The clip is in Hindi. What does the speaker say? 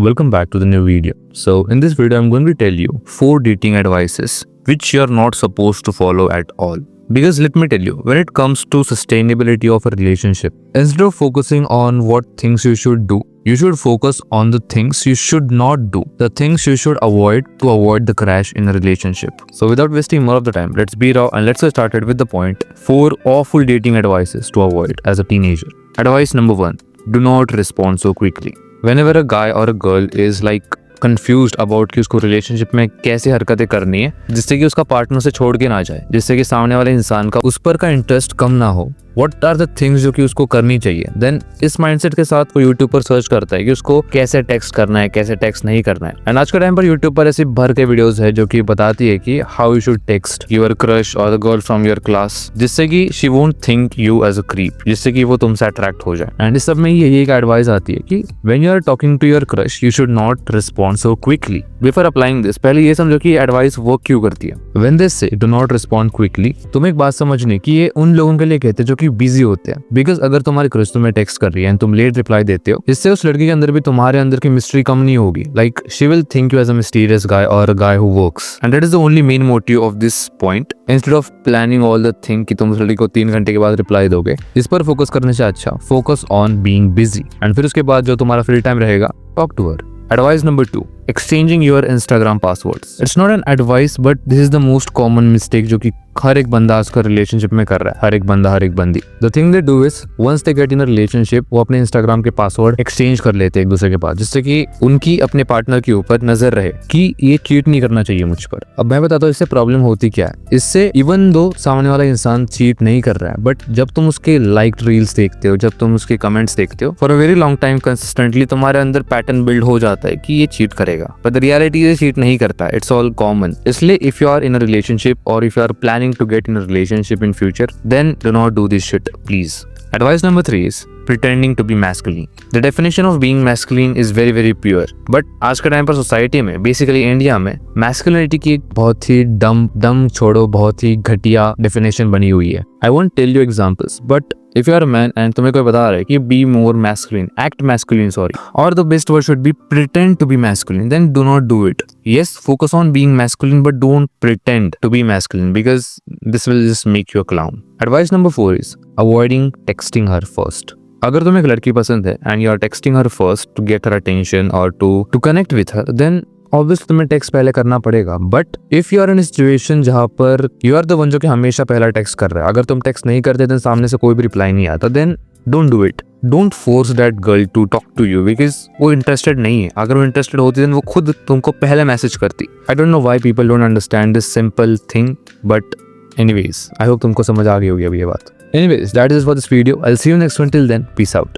welcome back to the new video. So in this video I'm going to tell you 4 dating advices which you are not supposed to follow at all. Because let me tell you, when it comes to sustainability of a relationship, instead of focusing on what things you should do, you should focus on the things you should not do, the things you should avoid to avoid the crash in a relationship. So without wasting more of the time, let's be raw and let's get started with the point 4 awful dating advices to avoid as a teenager. Advice number 1, do not respond so quickly. Whenever a guy or a girl is confused about कि उसको रिलेशनशिप में कैसे हरकतें करनी है जिससे कि उसका पार्टनर से छोड़ के ना जाए, जिससे कि सामने वाले इंसान का उस पर का इंटरेस्ट कम ना हो, व्हाट आर द थिंग्स जो कि उसको करनी चाहिए, देन इस माइंडसेट के साथ वो यूट्यूब पर सर्च करता है कि उसको कैसे टेक्स्ट करना है, कैसे टेक्स्ट नहीं करना है। एंड आज के टाइम पर यूट्यूब पर ऐसी भर के वीडियोस है जो कि बताती है कि how you should text your crush और the girl from your class, जिससे कि she won't think you as a creep, जिससे कि वो तुमसे अट्रैक्ट हो जाए। एंड इस सब में यही एक एडवाइस आती है कि when you are talking to your crush you should not respond so quickly before applying this. पहले ये समझो कि एडवाइस वर्क क्यों करती है। व्हेन दे से डू नॉट रिस्पॉन्ड क्विकली, तुम एक बात समझने कि ये उन लोगों के लिए कहते हैं जो कि बिजी होते हैं। बिकॉज अगर तुम्हारी क्रश तुम्हें टेक्स्ट कर रही है एंड तुम लेट रिप्लाई देते हो, इससे उस लड़की के अंदर भी तुम्हारे अंदर की मिस्ट्री कम नहीं होगी। Like she will think you as a mysterious guy और a guy who works, and that is the only main motive of this point. Instead of planning all the thing कि तुम उस लड़की को 3 घंटे के बाद रिप्लाई दोगे, इस पर फोकस करने से अच्छा focus on being busy, and फिर उसके बाद जो तुम्हारा फ्री टाइम रहेगा talk to her. Advice number 2, exchanging your Instagram passwords. It's not an advice, but this is the most common mistake जो कि हर एक बंदा आजकल रिलेशनशिप में कर रहा है, हर एक बंदा हर एक बंदी। The thing they do is once they get in a relationship, वो अपने Instagram के पासवर्ड एक्सचेंज कर लेते हैं एक दूसरे के पास, जिससे कि उनकी अपने पार्टनर के ऊपर नजर रहे कि ये चीट नहीं करना चाहिए मुझ पर। अब मैं बताता हूँ इससे प्रॉब्लम होती क्या है। इससे इवन दो सामने वाला इंसान चीट नहीं कर रहा है, बट जब तुम उसके लाइक्ड रील्स देखते हो, जब तुम उसके कमेंट्स देखते हो for a very long time consistently, तुम्हारे अंदर पैटर्न बिल्ड हो जाता है कि ये चीट करेगा, बट द रियलिटी ये चीट नहीं करता। It's all common. इसलिए if you are in a relationship और if you are planning to get in a relationship in future, then do not do this shit, please. Advice number 3 is pretending to be masculine. The definition of being masculine is very very pure, but आज के टाइम पर सोसाइटी में, बेसिकली इंडिया में, masculinity की एक बहुत ही दम छोड़ो बहुत ही घटिया डेफिनेशन बनी हुई है। I won't tell you examples, but if you are a man and तुम्हें कोई बता रहा है कि be more masculine, act masculine, sorry, or the best word should be pretend to be masculine, then do not do it. Yes, focus on being masculine, but don't pretend to be masculine because this will just make you a clown. Advice number 4 is avoiding texting her first. अगर तुम्हें एक लड़की पसंद है and you are texting her first to get her attention or to connect with her, then obviously तुम्हें टेक्स्ट पहले करना पड़ेगा। But if you are in situation जहां पर यू आर द वन जो कि हमेशा पहला टेक्स्ट कर रहा है, अगर तुम टेक्स्ट नहीं करते देन सामने से कोई भी रिप्लाई नहीं आता, then don't do it. Don't force that girl to talk to you because वो इंटरेस्टेड नहीं है। अगर वो इंटरेस्टेड होती देन वो खुद तुमको पहले मैसेज करती। I don't know why people don't understand this simple thing, but anyways I hope तुमको समझ आ गई होगी अभी ये बात। Anyways that is for this video. I will see you next one. Till then peace out.